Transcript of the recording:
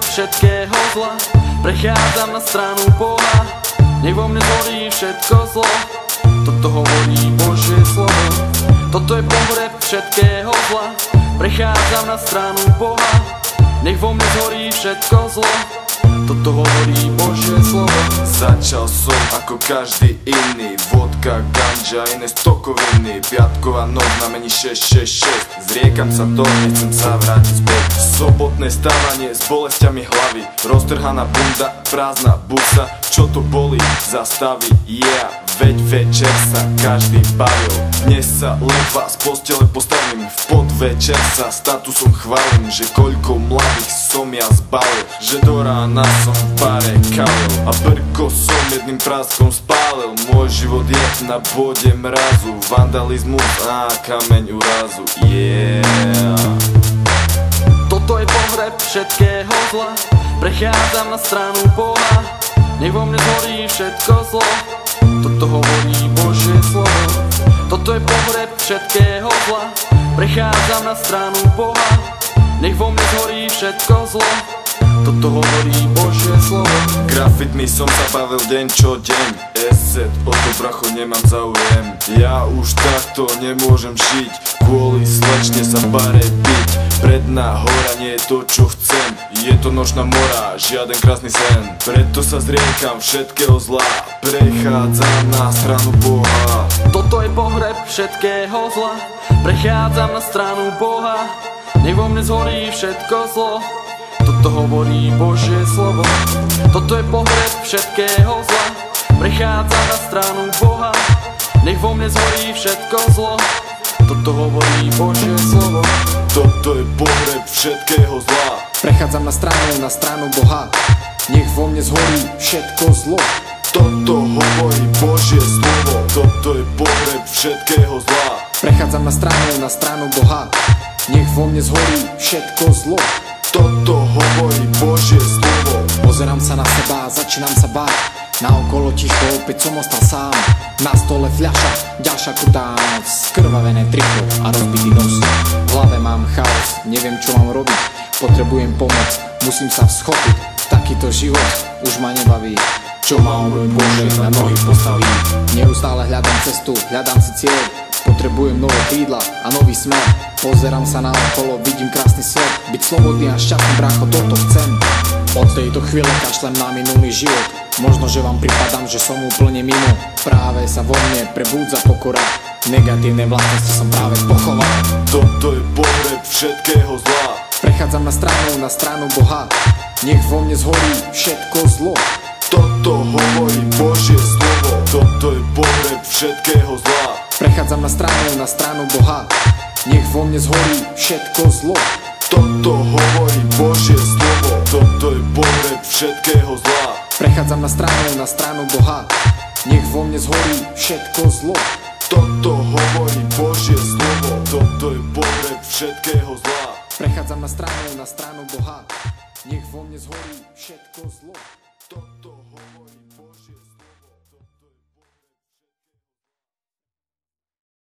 všetkého zla. Prechádzam na stranu Boha, nech vo mne zhorí všetko zlo. Toto hovorí Božie slovo. Toto je pohreb všetkého zla. Prechádzam na stranu Boha, nech vo mne zhorí všetko zlo. Toto hovorí Božie slovo. Začal som ako každý iný, vodka, ganža, iné stokoviny. Piatková noc na mení 666. Zriekam sa to, nechcem sa vrátiť späť. Sobotné stávanie s bolestiami hlavy, roztrhaná bunda, prázdna busa. Čo to bolí? Zastaví, yeah. Veď večer sa každý bavil. Dnes sa leva z postele postavím, v podvečer sa statusom chválim, že koľko mladých som ja zbavil, že do rána som v bare kalil a brko som jedným práskom spálil. Môj život je na bode mrazu, vandalizmus a kameň úrazu, yeah. Toto je pohreb všetkého zla. Prechádzam na stranu Boha, nech vo mne zhorí všetko zlo. Toto hovorí Božie slovo. Toto je pohreb všetkého zla. Prechádzam na stranu Boha, nech vo mne zhorí všetko zlo. Toto hovorí Božie slovo. Grafitmi som sa bavil deň čo deň, eset, o to bracho nemám záujem. Ja už takto nemôžem žiť, kvôli slečne sa bare byť. Predná hora nie je to čo chcem, je to nočná mora, žiaden krásny sen. Preto sa zriekam všetkého zla, prechádzam na stranu Boha. Toto je pohreb všetkého zla. Prechádzam na stranu Boha, nech vo mne zhorí všetko zlo. Toto hovorí Božie slovo. Toto je pohreb všetkého zla. Prechádzam na stranu Boha, nech vo mne zhorí všetko zlo. Toto hovorí Božie slovo. Toto je pohreb všetkého zla. Prechádzam na stranu Boha, nech vo mne zhorí všetko zlo. Toto hovorí Božie slovo. Toto je pohreb všetkého zla. Prechádzam na stranu Boha, nech vo mne zhorí všetko zlo. Toto hovorí Božie slovo. Pozerám sa na seba, začínam sa báť. Naokolo ticho, opäť som ostal sám. Na stole fľaša, ďalšia krutá noc, skrvavené triko a rozbitý nos. V hlave mám chaos, neviem čo mám robiť. Potrebujem pomoc, musím sa vzchopiť. Takýto život už ma nebaví. Čo mám robiť, Bože, na nohy postaví. Neustále hľadám cestu, hľadám si cieľ. Potrebujem nové krídla a nový smer. Pozerám sa na okolo, vidím krásny svet. Byť slobodný a šťastný, brácho, toto chcem. Od tejto chvíle kašlem na minulý život. Možno, že vám pripadám, že som úplne mimo. Práve sa vo mne prebúdza pokora. Negatívne vlastnosti som práve pochoval. Toto je pohreb všetkého zla. Prechádzam na stranu Boha, nech vo mne zhorí všetko zlo. Toto hovorí Božie slovo. Toto je pohreb všetkého zla. Prechádzam na stranu Boha, nech vo mne zhorí všetko zlo. Toto hovorí Božie slovo. Toto je pohreb všetkého zla. Prechádzam na stranu Boha, nech vo mne zhorí všetko zlo. Toto hovorí Božie slovo. Toto je pohreb všetkého zla. Prechádzam na stranu Boha, nech vo mne zhorí všetko zlo. Toto